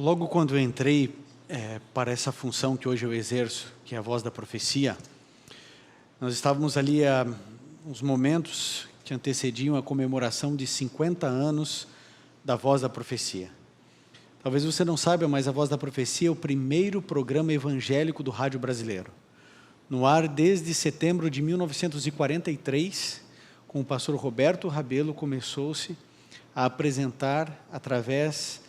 Logo quando eu entrei para essa função que hoje eu exerço, que é a voz da profecia, nós estávamos ali há uns momentos que antecediam a comemoração de 50 anos da Voz da Profecia. Talvez você não saiba, mas a Voz da Profecia é o primeiro programa evangélico do rádio brasileiro. No ar desde setembro de 1943, com o pastor Roberto Rabelo, começou-se a apresentar, através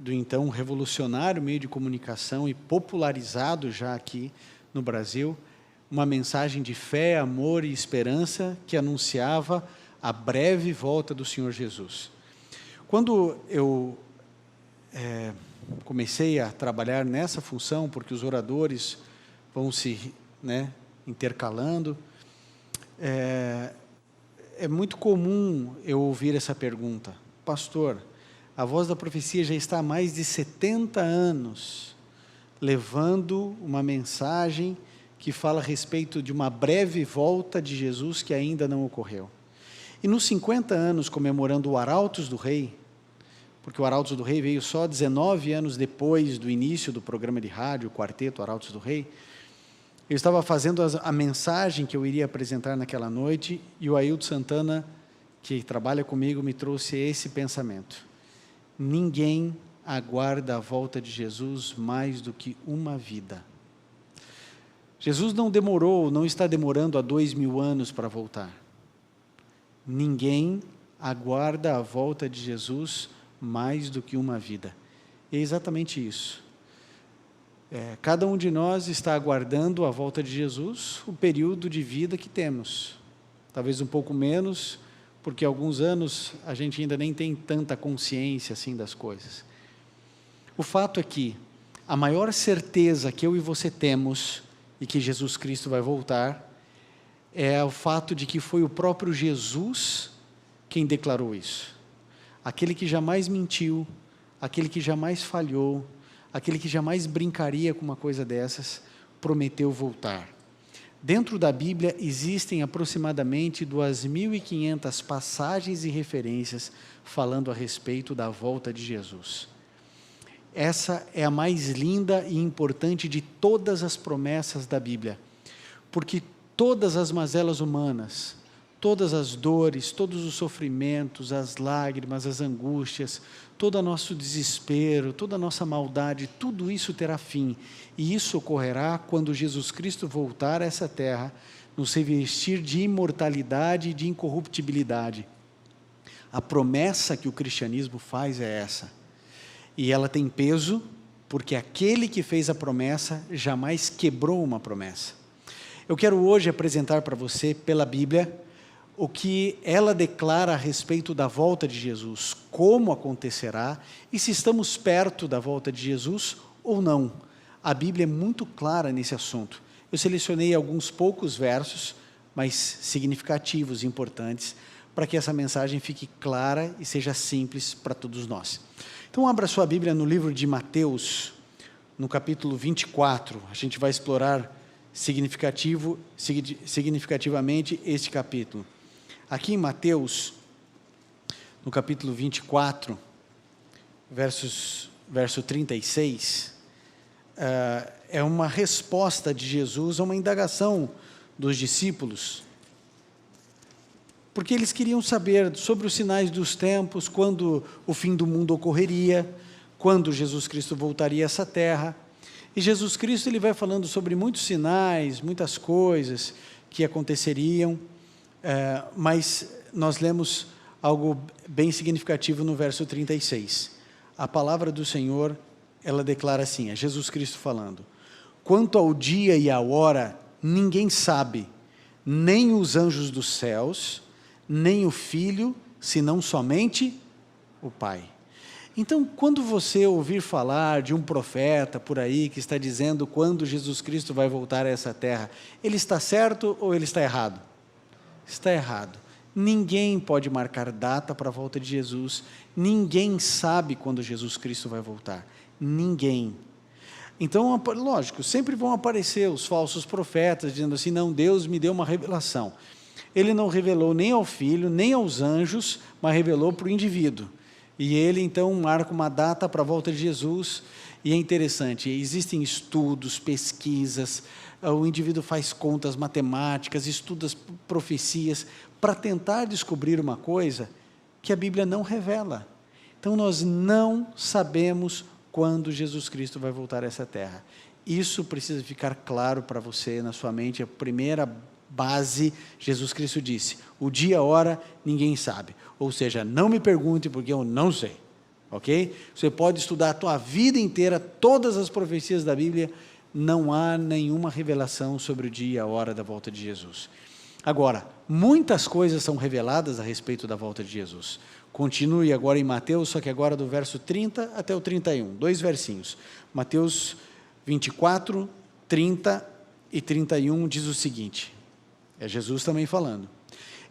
do então revolucionário meio de comunicação e popularizado já aqui no Brasil, uma mensagem de fé, amor e esperança que anunciava a breve volta do Senhor Jesus. Quando eu comecei a trabalhar nessa função, porque os oradores vão se intercalando, é muito comum eu ouvir essa pergunta: pastor, a Voz da Profecia já está há mais de 70 anos levando uma mensagem que fala a respeito de uma breve volta de Jesus que ainda não ocorreu. E nos 50 anos comemorando o Arautos do Rei, porque o Arautos do Rei veio só 19 anos depois do início do programa de rádio, o Quarteto Arautos do Rei, eu estava fazendo a mensagem que eu iria apresentar naquela noite, e o Ailton Santana, que trabalha comigo, me trouxe esse pensamento: ninguém aguarda a volta de Jesus mais do que uma vida. Jesus não demorou, não está demorando há 2000 anos para voltar. Ninguém aguarda a volta de Jesus mais do que uma vida. E é exatamente isso. Cada um de nós está aguardando a volta de Jesus, o período de vida que temos. Talvez um pouco menos, porque há alguns anos a gente ainda nem tem tanta consciência assim das coisas. O fato é que a maior certeza que eu e você temos e que Jesus Cristo vai voltar é o fato de que foi o próprio Jesus quem declarou isso. Aquele que jamais mentiu, aquele que jamais falhou, aquele que jamais brincaria com uma coisa dessas, prometeu voltar. Dentro da Bíblia existem aproximadamente 2.500 passagens e referências falando a respeito da volta de Jesus. Essa é a mais linda e importante de todas as promessas da Bíblia, porque todas as mazelas humanas, todas as dores, todos os sofrimentos, as lágrimas, as angústias, todo o nosso desespero, toda a nossa maldade, tudo isso terá fim. E isso ocorrerá quando Jesus Cristo voltar a essa terra, nos revestir de imortalidade e de incorruptibilidade. A promessa que o cristianismo faz é essa. E ela tem peso, porque aquele que fez a promessa jamais quebrou uma promessa. Eu quero hoje apresentar para você, pela Bíblia, o que ela declara a respeito da volta de Jesus, como acontecerá e se estamos perto da volta de Jesus ou não. A Bíblia é muito clara nesse assunto. Eu selecionei alguns poucos versos, mas significativos e importantes, para que essa mensagem fique clara e seja simples para todos nós. Então, abra sua Bíblia no livro de Mateus, no capítulo 24. A gente vai explorar significativamente este capítulo. Aqui em Mateus, no capítulo 24, verso 36, é uma resposta de Jesus a uma indagação dos discípulos, porque eles queriam saber sobre os sinais dos tempos, quando o fim do mundo ocorreria, quando Jesus Cristo voltaria a essa terra. E Jesus Cristo ele vai falando sobre muitos sinais, muitas coisas que aconteceriam, mas nós lemos algo bem significativo no verso 36. A palavra do Senhor, ela declara assim, é Jesus Cristo falando: quanto ao dia e à hora, ninguém sabe, nem os anjos dos céus, nem o Filho, senão somente o Pai. Então, quando você ouvir falar de um profeta por aí que está dizendo quando Jesus Cristo vai voltar a essa terra, ele está certo ou ele está errado? Está errado. Ninguém pode marcar data para a volta de Jesus, ninguém sabe quando Jesus Cristo vai voltar, ninguém. Então, lógico, sempre vão aparecer os falsos profetas dizendo assim: não, Deus me deu uma revelação. Ele não revelou nem ao Filho, nem aos anjos, mas revelou para o indivíduo. E ele então marca uma data para a volta de Jesus, e é interessante, existem estudos, pesquisas, o indivíduo faz contas matemáticas, estuda as profecias, para tentar descobrir uma coisa que a Bíblia não revela. Então nós não sabemos quando Jesus Cristo vai voltar a essa terra. Isso precisa ficar claro para você na sua mente. A primeira base, Jesus Cristo disse, o dia, a hora, ninguém sabe. Ou seja, não me pergunte porque eu não sei. Ok? Você pode estudar a tua vida inteira, todas as profecias da Bíblia, não há nenhuma revelação sobre o dia e a hora da volta de Jesus. Agora, muitas coisas são reveladas a respeito da volta de Jesus. Continue agora em Mateus, só que agora do verso 30 até o 31, 2 versinhos. Mateus 24, 30 e 31 diz o seguinte, é Jesus também falando.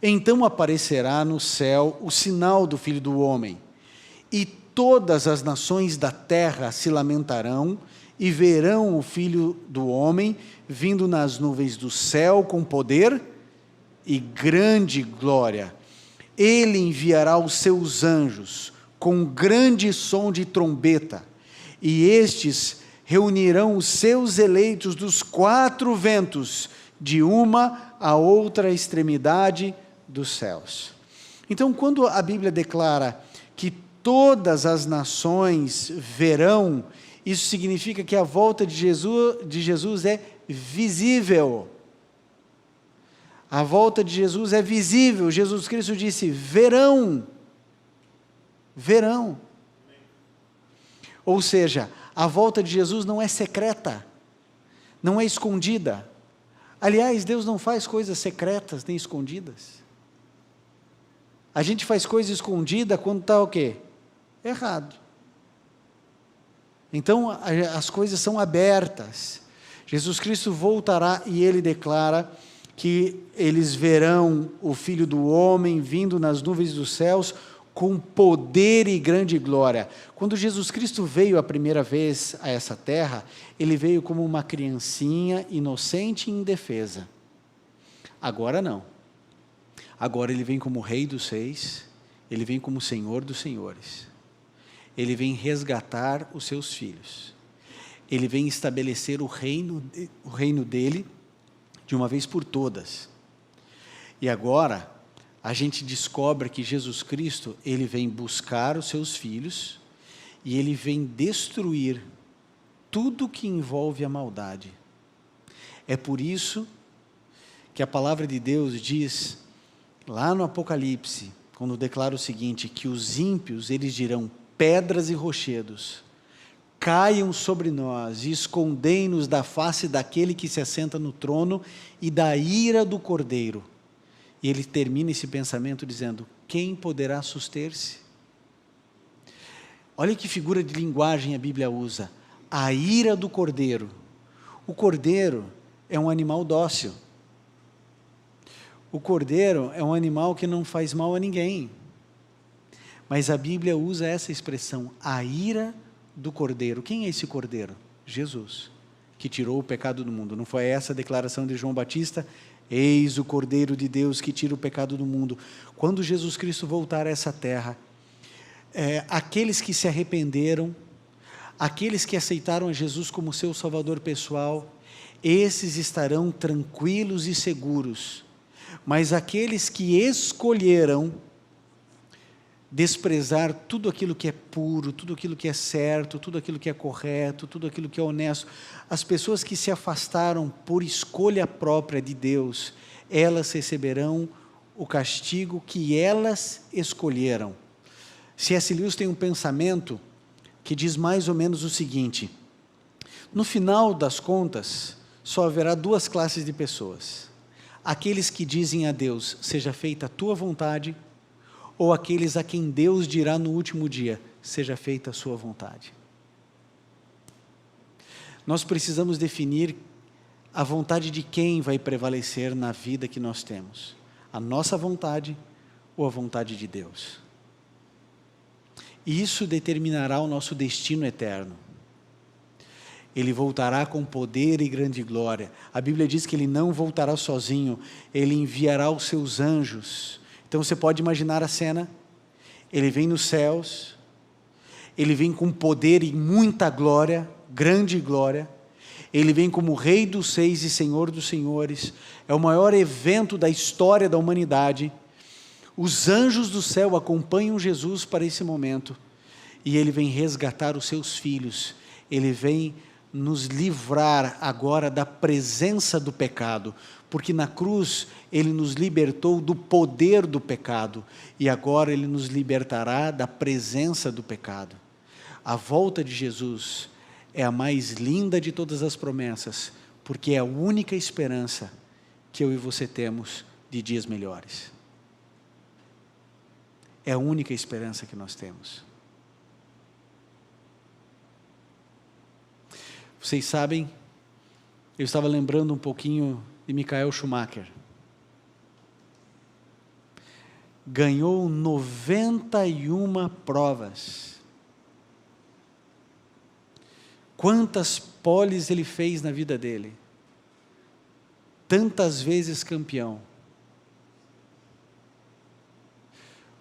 Então aparecerá no céu o sinal do Filho do Homem, e todas as nações da terra se lamentarão e verão o Filho do Homem vindo nas nuvens do céu com poder e grande glória. Ele enviará os seus anjos com grande som de trombeta, e estes reunirão os seus eleitos dos 4 ventos, de uma a outra extremidade dos céus. Então, quando a Bíblia declara que todas as nações verão, isso significa que a volta de Jesus é visível. A volta de Jesus é visível. Jesus Cristo disse, verão. Verão. Ou seja, a volta de Jesus não é secreta, não é escondida. Aliás, Deus não faz coisas secretas nem escondidas. A gente faz coisa escondida quando está o quê? Errado. Então, as coisas são abertas. Jesus Cristo voltará e ele declara que eles verão o Filho do Homem vindo nas nuvens dos céus com poder e grande glória. Quando Jesus Cristo veio a primeira vez a essa terra, ele veio como uma criancinha inocente e indefesa. Agora não. Agora ele vem como Rei dos Reis, ele vem como Senhor dos Senhores. Ele vem resgatar os seus filhos. Ele vem estabelecer o reino dele de uma vez por todas. E agora, a gente descobre que Jesus Cristo, ele vem buscar os seus filhos e ele vem destruir tudo que envolve a maldade. É por isso que a palavra de Deus diz, lá no Apocalipse, quando declara o seguinte, que os ímpios, eles dirão, pedras e rochedos, caiam sobre nós e escondem-nos da face daquele que se assenta no trono e da ira do Cordeiro. E ele termina esse pensamento dizendo, quem poderá suster-se? Olha que figura de linguagem a Bíblia usa, a ira do Cordeiro. O Cordeiro é um animal dócil. O Cordeiro é um animal que não faz mal a ninguém. Mas a Bíblia usa essa expressão, a ira do Cordeiro. Quem é esse Cordeiro? Jesus, que tirou o pecado do mundo. Não foi essa a declaração de João Batista? Eis o Cordeiro de Deus que tira o pecado do mundo. Quando Jesus Cristo voltar a essa terra, aqueles que se arrependeram, aqueles que aceitaram a Jesus como seu Salvador pessoal, esses estarão tranquilos e seguros. Mas aqueles que escolheram desprezar tudo aquilo que é puro, tudo aquilo que é certo, tudo aquilo que é correto, tudo aquilo que é honesto, as pessoas que se afastaram por escolha própria de Deus, elas receberão o castigo que elas escolheram. C.S. Lewis tem um pensamento que diz mais ou menos o seguinte, no final das contas, só haverá 2 classes de pessoas, aqueles que dizem a Deus, seja feita a tua vontade, ou aqueles a quem Deus dirá no último dia, seja feita a sua vontade. Nós precisamos definir a vontade de quem vai prevalecer na vida que nós temos, a nossa vontade ou a vontade de Deus. E isso determinará o nosso destino eterno. Ele voltará com poder e grande glória. A Bíblia diz que ele não voltará sozinho, ele enviará os seus anjos. Então você pode imaginar a cena, ele vem nos céus, Ele vem com poder e muita glória, grande glória. Ele vem como Rei dos Reis e Senhor dos Senhores. É o maior evento da história da humanidade. Os anjos do céu acompanham Jesus para esse momento. E Ele vem resgatar os seus filhos. Ele vem nos livrar agora da presença do pecado, porque na cruz Ele nos libertou do poder do pecado, e agora Ele nos libertará da presença do pecado. A volta de Jesus é a mais linda de todas as promessas, porque é a única esperança que eu e você temos de dias melhores. É a única esperança que nós temos. Vocês sabem, eu estava lembrando um pouquinho de Michael Schumacher. Ganhou 91 provas. Quantas poles ele fez na vida dele? Tantas vezes campeão.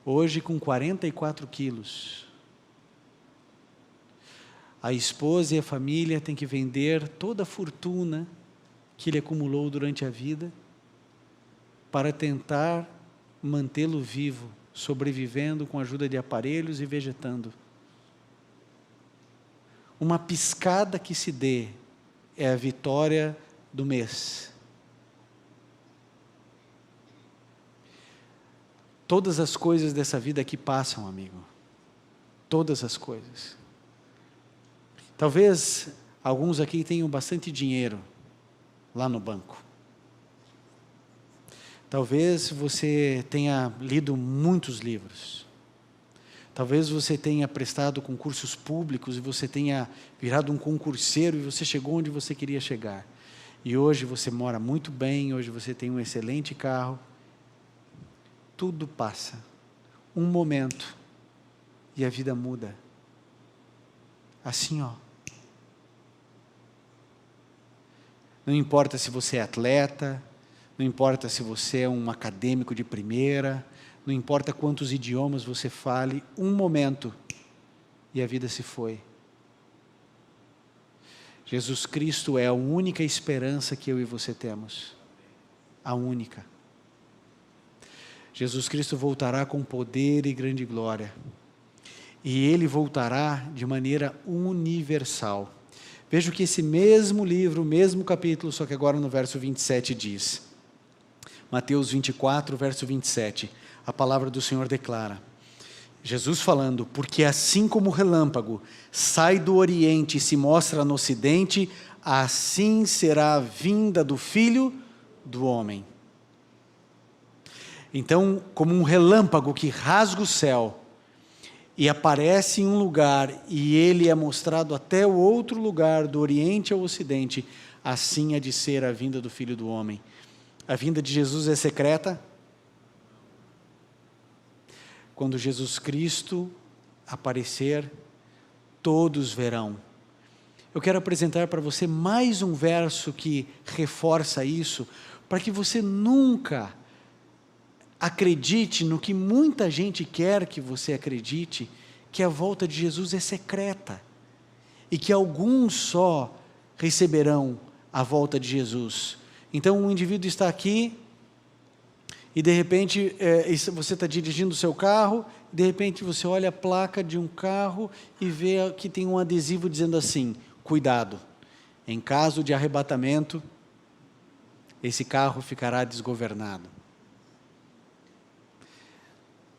Hoje com 44 quilos. A esposa e a família têm que vender toda a fortuna que ele acumulou durante a vida para tentar mantê-lo vivo, sobrevivendo com a ajuda de aparelhos e vegetando. Uma piscada que se dê é a vitória do mês. Todas as coisas dessa vida aqui passam, amigo. Todas as coisas. Talvez alguns aqui tenham bastante dinheiro lá no banco. Talvez você tenha lido muitos livros. Talvez você tenha prestado concursos públicos e você tenha virado um concurseiro e você chegou onde você queria chegar. E hoje você mora muito bem, hoje você tem um excelente carro. Tudo passa. Um momento e a vida muda. Assim, ó. Não importa se você é atleta, não importa se você é um acadêmico de primeira, não importa quantos idiomas você fale, um momento e a vida se foi. Jesus Cristo é a única esperança que eu e você temos. A única. Jesus Cristo voltará com poder e grande glória. E Ele voltará de maneira universal. Veja que esse mesmo livro, o mesmo capítulo, só que agora no verso 27 diz, Mateus 24, verso 27, a palavra do Senhor declara, Jesus falando, porque assim como o relâmpago sai do Oriente e se mostra no Ocidente, assim será a vinda do Filho do Homem. Então, como um relâmpago que rasga o céu, e aparece em um lugar, e ele é mostrado até o outro lugar, do Oriente ao Ocidente, assim há de ser a vinda do Filho do Homem. A vinda de Jesus é secreta? Quando Jesus Cristo aparecer, todos verão. Eu quero apresentar para você mais um verso que reforça isso, para que você nunca acredite no que muita gente quer que você acredite, que a volta de Jesus é secreta, e que alguns só receberão a volta de Jesus. Então um indivíduo está aqui, e de repente você está dirigindo o seu carro, de repente você olha a placa de um carro, e vê que tem um adesivo dizendo assim, cuidado, em caso de arrebatamento, esse carro ficará desgovernado.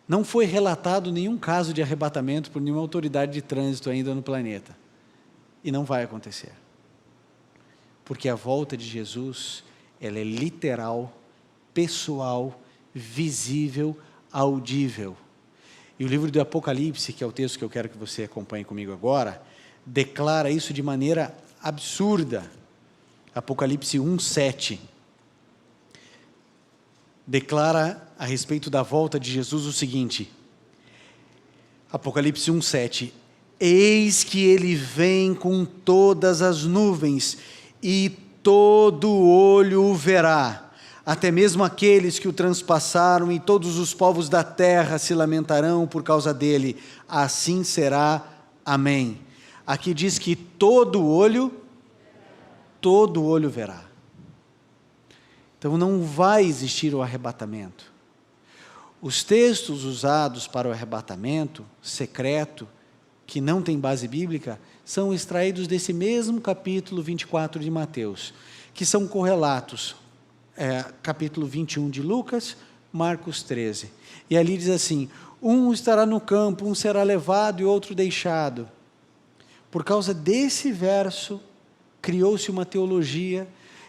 Não foi relatado nenhum caso de arrebatamento por nenhuma autoridade de trânsito ainda no planeta. E não vai acontecer. Porque a volta de Jesus, ela é literal, pessoal, visível, audível. E o livro do Apocalipse, que é o texto que eu quero que você acompanhe comigo agora, declara isso de maneira absurda. Apocalipse 1:7. Declara a respeito da volta de Jesus o seguinte, Apocalipse 1:7, eis que ele vem com todas as nuvens, e todo olho o verá, até mesmo aqueles que o transpassaram, e todos os povos da terra se lamentarão por causa dele, assim será Amém. Aqui diz que todo olho verá. Então não vai existir o arrebatamento. Os textos usados para o arrebatamento secreto, que não tem base bíblica, são extraídos desse mesmo capítulo 24 de Mateus, que são correlatos, capítulo 21 de Lucas, Marcos 13. E ali diz assim: um estará no campo, um será levado e outro deixado. Por causa desse verso, criou-se uma teologia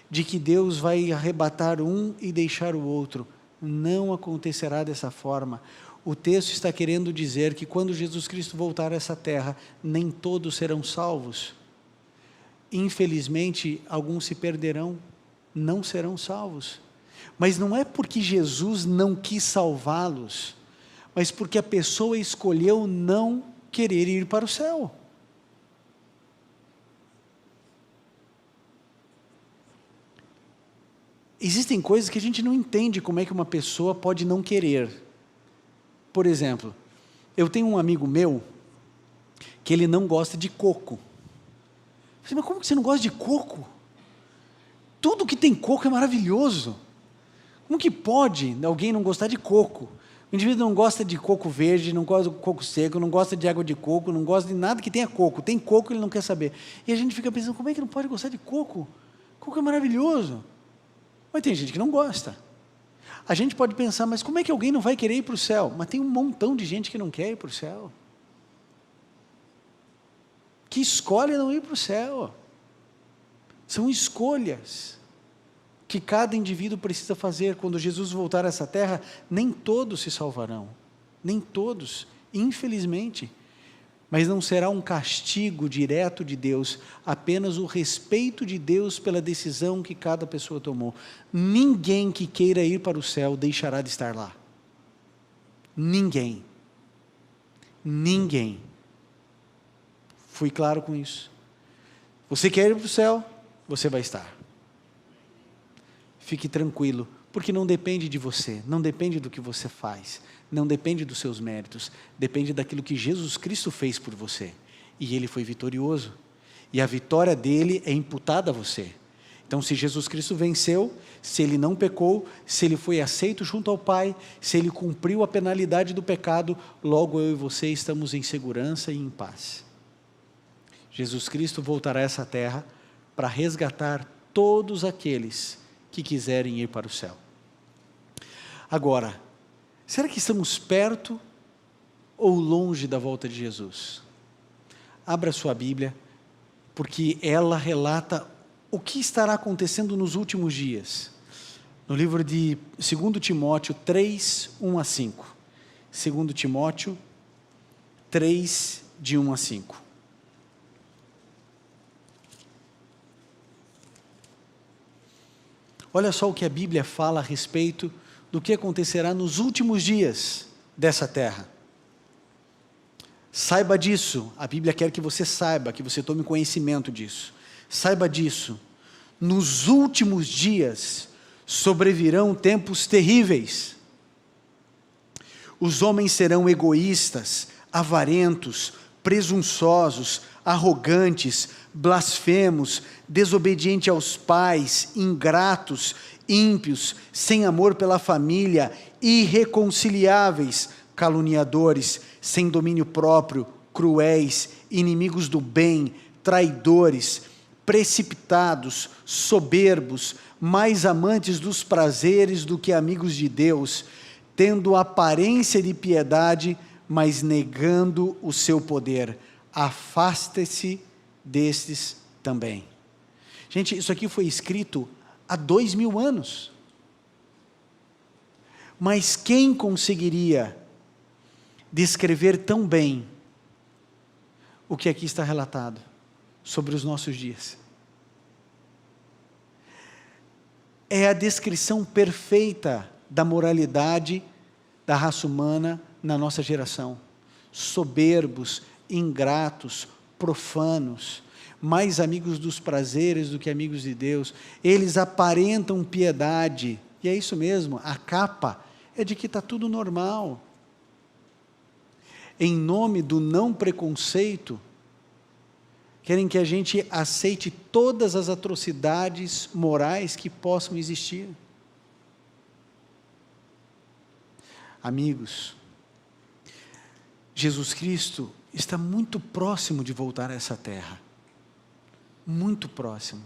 de que Deus vai arrebatar um e deixar o outro. Não acontecerá dessa forma. O texto está querendo dizer que quando Jesus Cristo voltar a essa terra, nem todos serão salvos. Infelizmente, alguns se perderão, não serão salvos. Mas não é porque Jesus não quis salvá-los, mas porque a pessoa escolheu não querer ir para o céu. Existem coisas que a gente não entende como é que uma pessoa pode não querer. Por exemplo, eu tenho um amigo meu que ele não gosta de coco. Eu falei, mas como que você não gosta de coco? Tudo que tem coco é maravilhoso. Como que pode alguém não gostar de coco? O indivíduo não gosta de coco verde, não gosta de coco seco, não gosta de água de coco, não gosta de nada que tenha coco. Tem coco, ele não quer saber. E a gente fica pensando, como é que não pode gostar de coco? Coco é maravilhoso. Mas tem gente que não gosta. A gente pode pensar, mas como é que alguém não vai querer ir para o céu? Mas tem um montão de gente que não quer ir para o céu. Que escolhe não ir para o céu. São escolhas que cada indivíduo precisa fazer. Quando Jesus voltar a essa terra, nem todos se salvarão. Nem todos, infelizmente. Mas não será um castigo direto de Deus, apenas o respeito de Deus pela decisão que cada pessoa tomou. Ninguém que queira ir para o céu deixará de estar lá. Ninguém. Ninguém. Fui claro com isso. Você quer ir para o céu? Você vai estar. Fique tranquilo, porque não depende de você, não depende do que você faz, não depende dos seus méritos, depende daquilo que Jesus Cristo fez por você. E Ele foi vitorioso, e a vitória dele é imputada a você. Então, se Jesus Cristo venceu, se Ele não pecou, se Ele foi aceito junto ao Pai, se Ele cumpriu a penalidade do pecado, logo eu e você estamos em segurança e em paz. Jesus Cristo voltará a essa terra para resgatar todos aqueles que quiserem ir para o céu. Agora, será que estamos perto ou longe da volta de Jesus? Abra sua Bíblia, porque ela relata o que estará acontecendo nos últimos dias. No livro de 2 Timóteo 3, 1 a 5. 2 Timóteo 3, de 1 a 5. Olha só o que a Bíblia fala a respeito do que acontecerá nos últimos dias dessa terra. Saiba disso, a Bíblia quer que você saiba, que você tome conhecimento disso. Saiba disso, nos últimos dias sobrevirão tempos terríveis. Os homens serão egoístas, avarentos, presunçosos, arrogantes, blasfemos, desobedientes aos pais, ingratos, ímpios, sem amor pela família, irreconciliáveis, caluniadores, sem domínio próprio, cruéis, inimigos do bem, traidores, precipitados, soberbos, mais amantes dos prazeres do que amigos de Deus, tendo aparência de piedade, mas negando o seu poder. Afaste-se destes também. Gente, isso aqui foi escrito há 2000 anos. Mas quem conseguiria descrever tão bem o que aqui está relatado sobre os nossos dias? É a descrição perfeita da moralidade da raça humana na nossa geração. Soberbos, ingratos, profanos, mais amigos dos prazeres do que amigos de Deus. Eles aparentam piedade, e é isso mesmo, a capa é de que está tudo normal. Em nome do não preconceito, querem que a gente aceite todas as atrocidades morais que possam existir. Amigos, Jesus Cristo está muito próximo de voltar a essa terra, muito próximo.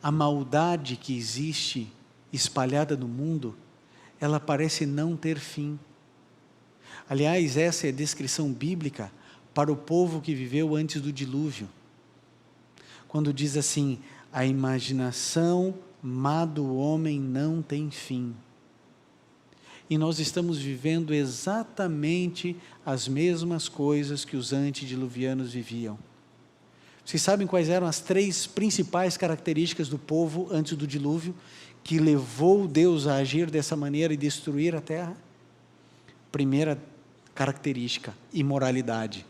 A maldade que existe espalhada no mundo, ela parece não ter fim. Aliás, essa é a descrição bíblica para o povo que viveu antes do dilúvio. Quando diz assim, a imaginação má do homem não tem fim. E nós estamos vivendo exatamente as mesmas coisas que os antediluvianos viviam. Vocês sabem quais eram as 3 principais características do povo antes do dilúvio, que levou Deus a agir dessa maneira e destruir a terra? Primeira característica, imoralidade.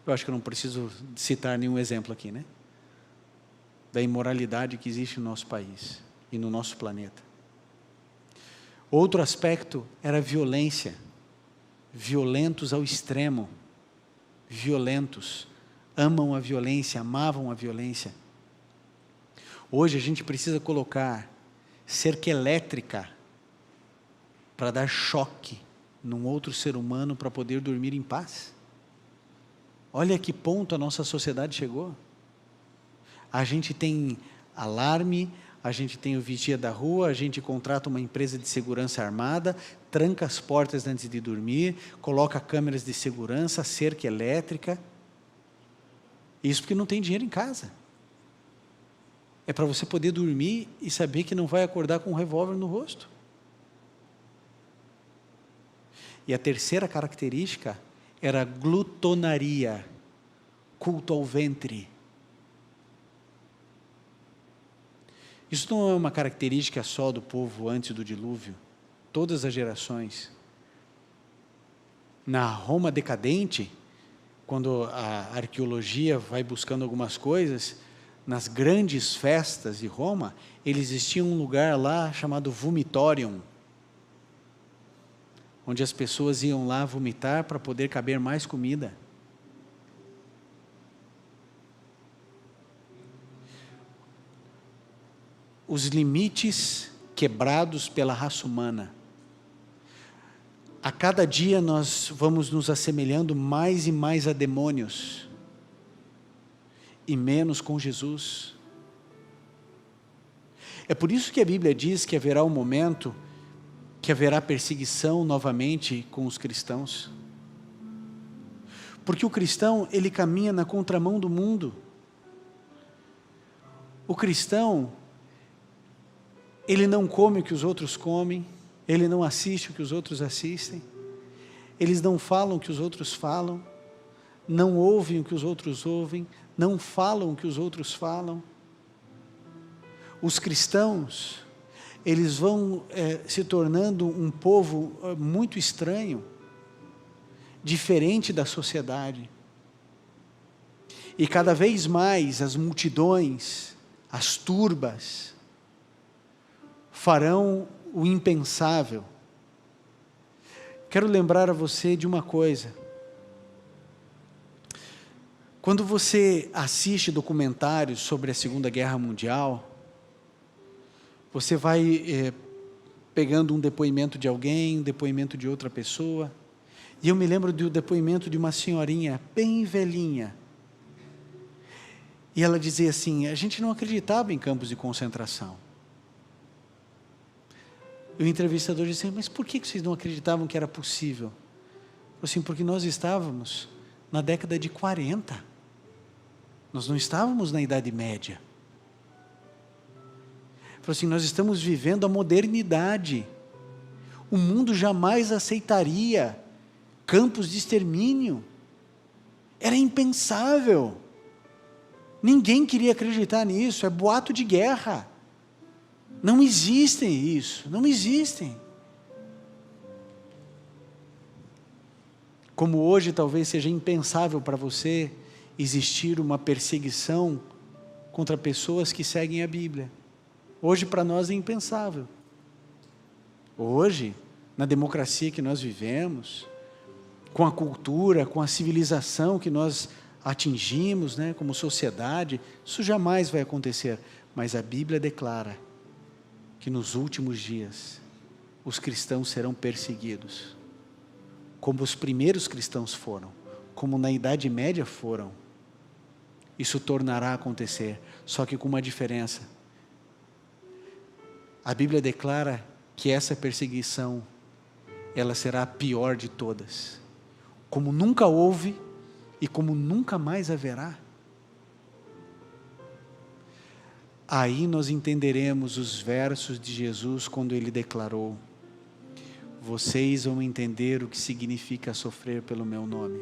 Eu acho que eu não preciso citar nenhum exemplo aqui, né? Da imoralidade que existe no nosso país e no nosso planeta. Outro aspecto era a violência. Violentos ao extremo. Violentos. Amam a violência, amavam a violência. Hoje a gente precisa colocar cerca elétrica para dar choque num outro ser humano para poder dormir em paz. Olha a que ponto a nossa sociedade chegou. A gente tem alarme, a gente tem o vigia da rua, a gente contrata uma empresa de segurança armada, tranca as portas antes de dormir, coloca câmeras de segurança, cerca elétrica. Isso porque não tem dinheiro em casa. É para você poder dormir e saber que não vai acordar com um revólver no rosto. E a terceira característica era a glutonaria, culto ao ventre. Isso não é uma característica só do povo antes do dilúvio. Todas as gerações. Na Roma decadente, quando a arqueologia vai buscando algumas coisas, nas grandes festas de Roma, existia um lugar lá chamado vomitorium, onde as pessoas iam lá vomitar para poder caber mais comida. Os limites quebrados pela raça humana. A cada dia nós vamos nos assemelhando mais e mais a demônios, e menos com Jesus. É por isso que a Bíblia diz que haverá um momento que haverá perseguição novamente com os cristãos. Porque o cristão, ele caminha na contramão do mundo. O cristão, ele não come o que os outros comem, ele não assiste o que os outros assistem, eles não falam o que os outros falam, não ouvem o que os outros ouvem, não falam o que os outros falam. Os cristãos, eles vão se tornando um povo muito estranho, diferente da sociedade. E cada vez mais as multidões, as turbas, farão o impensável. Quero lembrar a você de uma coisa. Quando você assiste documentários sobre a Segunda Guerra Mundial, você vai pegando um depoimento de alguém, um depoimento de outra pessoa, e eu me lembro do depoimento de uma senhorinha bem velhinha, e ela dizia assim, a gente não acreditava em campos de concentração. E o entrevistador disse, mas por que vocês não acreditavam que era possível? Eu falei assim, porque nós estávamos na década de 40, nós não estávamos na Idade Média. Ele falou assim, nós estamos vivendo a modernidade, o mundo jamais aceitaria campos de extermínio, era impensável, ninguém queria acreditar nisso, é boato de guerra. Não existem isso, não existem. Como hoje talvez seja impensável para você existir uma perseguição contra pessoas que seguem a Bíblia. Hoje para nós é impensável. Hoje, na democracia que nós vivemos, com a cultura, com a civilização que nós atingimos, né, como sociedade, isso jamais vai acontecer. Mas a Bíblia declara que nos últimos dias os cristãos serão perseguidos, como os primeiros cristãos foram, como na Idade Média foram. Isso tornará a acontecer, só que com uma diferença. A Bíblia declara que essa perseguição, ela será a pior de todas, como nunca houve e como nunca mais haverá. Aí nós entenderemos os versos de Jesus quando ele declarou: vocês vão entender o que significa sofrer pelo meu nome.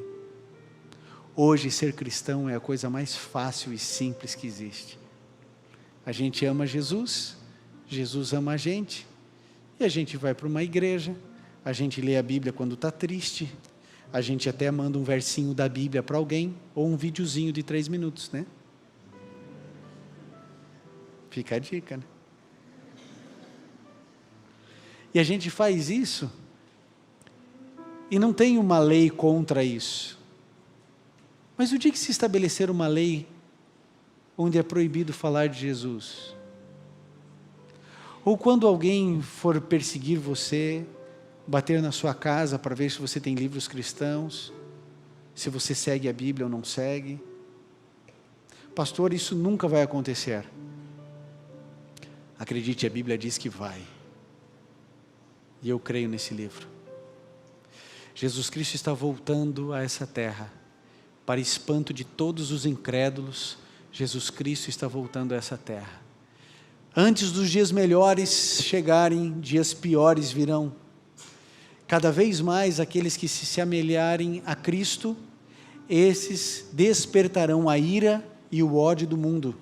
Hoje ser cristão é a coisa mais fácil e simples que existe. A gente ama Jesus, Jesus ama a gente, e a gente vai para uma igreja, a gente lê a Bíblia quando está triste, a gente até manda um versinho da Bíblia para alguém, ou um videozinho de 3 minutos, né? Fica a dica, né? E a gente faz isso, e não tem uma lei contra isso. Mas o dia que se estabelecer uma lei onde é proibido falar de Jesus, ou quando alguém for perseguir você, bater na sua casa para ver se você tem livros cristãos, se você segue a Bíblia ou não segue, pastor, isso nunca vai acontecer. Acredite, a Bíblia diz que vai, e eu creio nesse livro. Jesus Cristo está voltando a essa terra. Para espanto de todos os incrédulos, Jesus Cristo está voltando a essa terra. Antes dos dias melhores chegarem, dias piores virão. Cada vez mais aqueles que se semelharem a Cristo, esses despertarão a ira e o ódio do mundo.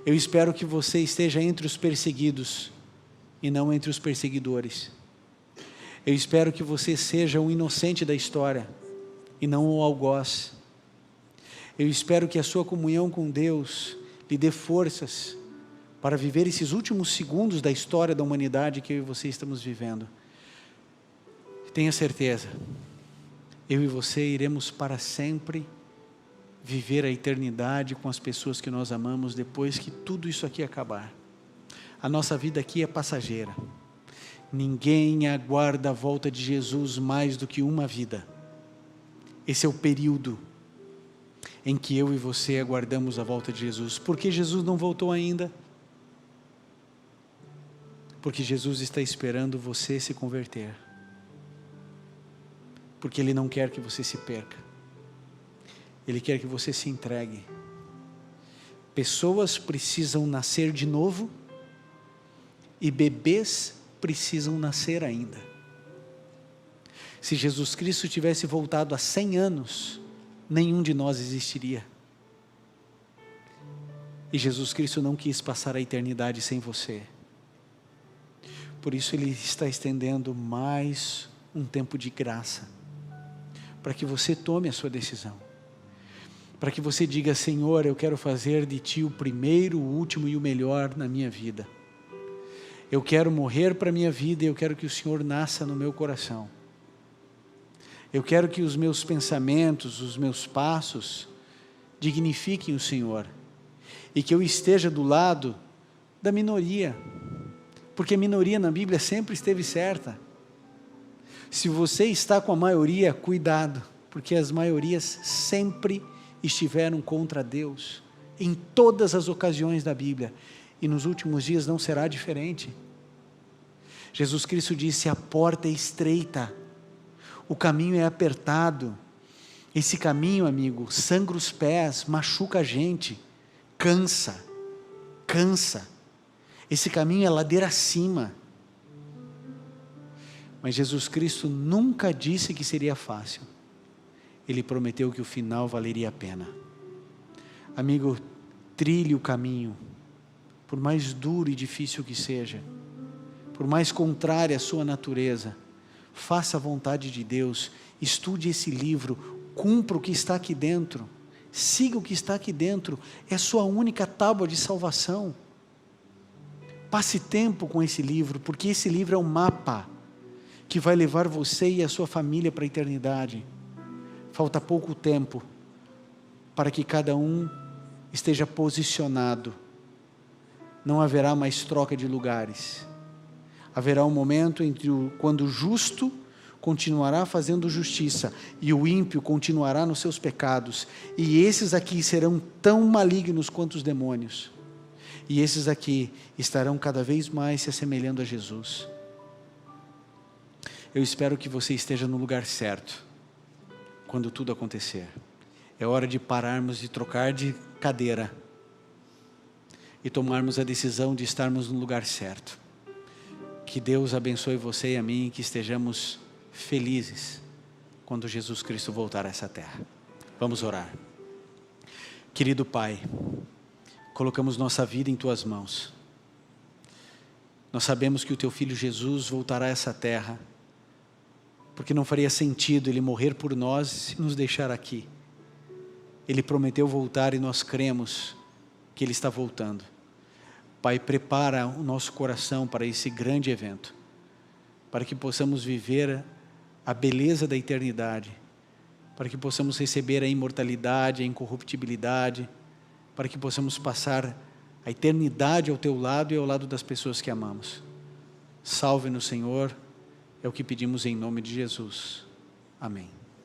Eu espero que você esteja entre os perseguidos e não entre os perseguidores. Eu espero que você seja um inocente da história e não um algoz. Eu espero que a sua comunhão com Deus lhe dê forças para viver esses últimos segundos da história da humanidade que eu e você estamos vivendo. Tenha certeza, eu e você iremos para sempre viver a eternidade com as pessoas que nós amamos depois que tudo isso aqui acabar. A nossa vida aqui é passageira. Ninguém aguarda a volta de Jesus mais do que uma vida. Esse é o período em que eu e você aguardamos a volta de Jesus. Por que Jesus não voltou ainda? Porque Jesus está esperando você se converter. Porque Ele não quer que você se perca. Ele quer que você se entregue. Pessoas precisam nascer de novo e bebês precisam nascer ainda. Se Jesus Cristo tivesse voltado há 100 anos, nenhum de nós existiria. E Jesus Cristo não quis passar a eternidade sem você. Por isso Ele está estendendo mais um tempo de graça, para que você tome a sua decisão. Para que você diga: Senhor, eu quero fazer de Ti o primeiro, o último e o melhor na minha vida. Eu quero morrer para a minha vida e eu quero que o Senhor nasça no meu coração. Eu quero que os meus pensamentos, os meus passos, dignifiquem o Senhor. E que eu esteja do lado da minoria. Porque a minoria na Bíblia sempre esteve certa. Se você está com a maioria, cuidado. Porque as maiorias sempre estiveram contra Deus. Em todas as ocasiões da Bíblia. E nos últimos dias não será diferente. Jesus Cristo disse: a porta é estreita. O caminho é apertado. Esse caminho, amigo, sangra os pés, machuca a gente, cansa. Esse caminho é ladeira acima. Mas Jesus Cristo nunca disse que seria fácil. Ele prometeu que o final valeria a pena. Amigo, trilhe o caminho, por mais duro e difícil que seja, por mais contrária à sua natureza. Faça a vontade de Deus, estude esse livro, cumpra o que está aqui dentro, siga o que está aqui dentro, é a sua única tábua de salvação. Passe tempo com esse livro, porque esse livro é um mapa que vai levar você e a sua família para a eternidade. falta pouco tempo para que cada um esteja posicionado. Não haverá mais troca de lugares. Haverá um momento quando o justo continuará fazendo justiça e o ímpio continuará nos seus pecados, e esses aqui serão tão malignos quanto os demônios, e esses aqui estarão cada vez mais se assemelhando a Jesus. Eu espero que você esteja no lugar certo quando tudo acontecer. É hora de pararmos de trocar de cadeira e tomarmos a decisão de estarmos no lugar certo. Que Deus abençoe você e a mim, que estejamos felizes quando Jesus Cristo voltar a essa terra. Vamos orar. Querido Pai, colocamos nossa vida em Tuas mãos. Nós sabemos que o Teu Filho Jesus voltará a essa terra, porque não faria sentido Ele morrer por nós e nos deixar aqui. Ele prometeu voltar e nós cremos que Ele está voltando. Pai, prepara o nosso coração para esse grande evento, para que possamos viver a beleza da eternidade, para que possamos receber a imortalidade, a incorruptibilidade, para que possamos passar a eternidade ao Teu lado e ao lado das pessoas que amamos. Salve-nos, Senhor, é o que pedimos em nome de Jesus. Amém.